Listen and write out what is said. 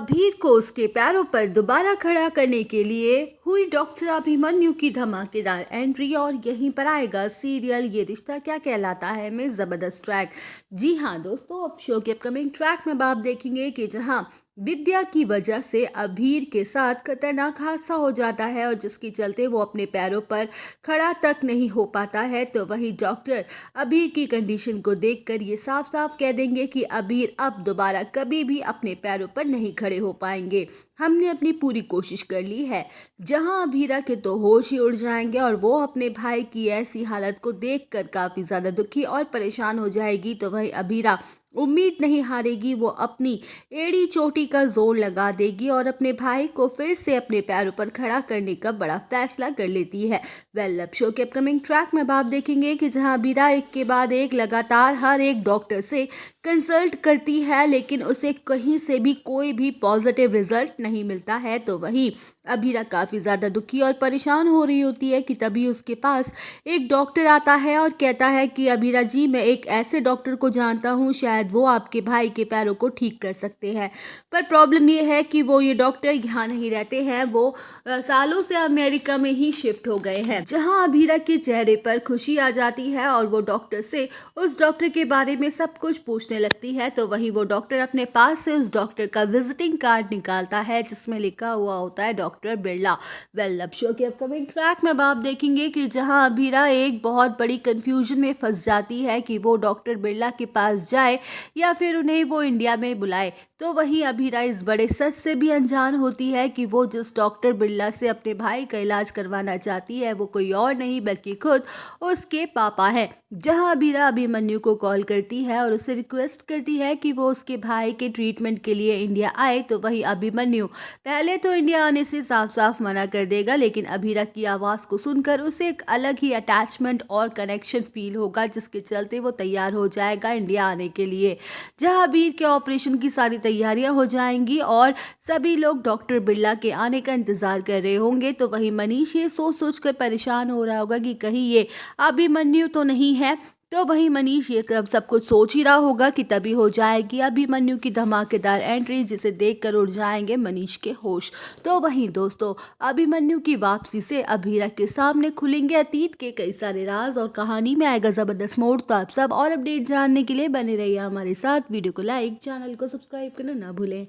अभीर को उसके पैरों पर दोबारा खड़ा करने के लिए हुई डॉक्टर अभिमन्यु की धमाकेदार एंट्री। और यहीं पर आएगा सीरियल ये रिश्ता क्या कहलाता है में जबरदस्त ट्रैक। जी हाँ दोस्तों, अब शो के अपकमिंग ट्रैक में आप देखेंगे कि जहां विद्या की वजह से अभीर के साथ खतरनाक हादसा हो जाता है और जिसके चलते वो अपने पैरों पर खड़ा तक नहीं हो पाता है, तो वहीं डॉक्टर अभीर की कंडीशन को देखकर ये साफ साफ कह देंगे कि अभीर अब दोबारा कभी भी अपने पैरों पर नहीं खड़े हो पाएंगे। हमने अपनी पूरी कोशिश कर ली है। जहां अभीरा के तो होश ही उड़ जाएंगे और वो अपने भाई की ऐसी हालत को देखकर काफी ज्यादा दुखी और परेशान हो जाएगी, तो वहीं अभीरा उम्मीद नहीं हारेगी। वो अपनी एड़ी चोटी का जोर लगा देगी और अपने भाई को फिर से अपने पैरों पर खड़ा करने का बड़ा फैसला कर लेती है। अब शो के अपकमिंग ट्रैक में आप देखेंगे कि जहां अभीरा एक के बाद एक लगातार हर एक डॉक्टर से कंसल्ट करती है, लेकिन उसे कहीं से भी कोई भी पॉजिटिव रिजल्ट नहीं मिलता है, तो वहीं अभीरा काफ़ी ज़्यादा दुखी और परेशान हो रही होती है कि तभी उसके पास एक डॉक्टर आता है और कहता है कि अभीरा जी, मैं एक ऐसे डॉक्टर को जानता हूँ, शायद वो आपके भाई के पैरों को ठीक कर सकते हैं। पर प्रॉब्लम ये है कि वो ये डॉक्टर यहाँ नहीं रहते हैं, वो सालों से अमेरिका में ही शिफ्ट हो गए हैं। जहाँ अभीरा के चेहरे पर खुशी आ जाती है और वो डॉक्टर से उस डॉक्टर के बारे में सब कुछ पूछने लगती है, तो वहीं वो डॉक्टर अपने पास से उस डॉक्टर का विजिटिंग कार्ड निकालता है जिसमें लिखा हुआ होता है डॉक्टर बिरला। अब शो के अपकमिंग ट्रैक में आप देखेंगे कि जहां अभीरा एक बहुत बड़ी कंफ्यूजन में फंस जाती है कि वो डॉक्टर बिरला के पास जाए या फिर उन्हें वो इंडिया में बुलाए, तो वहीं अभीरा इस बड़े सच से भी अनजान होती है कि वो जिस डॉक्टर बिरला से अपने भाई का इलाज करवाना चाहती है वो कोई और नहीं बल्कि खुद उसके पापा हैं। जहां अभीरा अभिमन्यु को कॉल करती है और उसे रिक्वेस्ट करती है कि वो उसके भाई के ट्रीटमेंट के लिए इंडिया आए, तो वहीं अभिमन्यु पहले तो इंडिया आने से साफ साफ मना कर देगा, लेकिन अभीरा की आवाज़ को सुनकर उसे एक अलग ही अटैचमेंट और कनेक्शन फील होगा, जिसके चलते वो तैयार हो जाएगा इंडिया आने के लिए। जहां अभीर के ऑपरेशन की सारी तैयारियां हो जाएंगी और सभी लोग डॉक्टर बिरला के आने का इंतजार कर रहे होंगे, तो वहीं मनीष ये सोच सोच कर परेशान हो रहा होगा कि कहीं ये अभिमन्यु तो नहीं है। तो वहीं मनीष ये सब कुछ सोच ही रहा होगा कि तभी हो जाएगी अभिमन्यु की धमाकेदार एंट्री, जिसे देखकर उड़ जाएंगे मनीष के होश। तो वहीं दोस्तों, अभिमन्यु की वापसी से अभीरा के सामने खुलेंगे अतीत के कई सारे राज और कहानी में आएगा जबरदस्त मोड़। तो आप सब और अपडेट जानने के लिए बने रहिए हमारे साथ। वीडियो को लाइक, चैनल को सब्सक्राइब करना ना भूलें।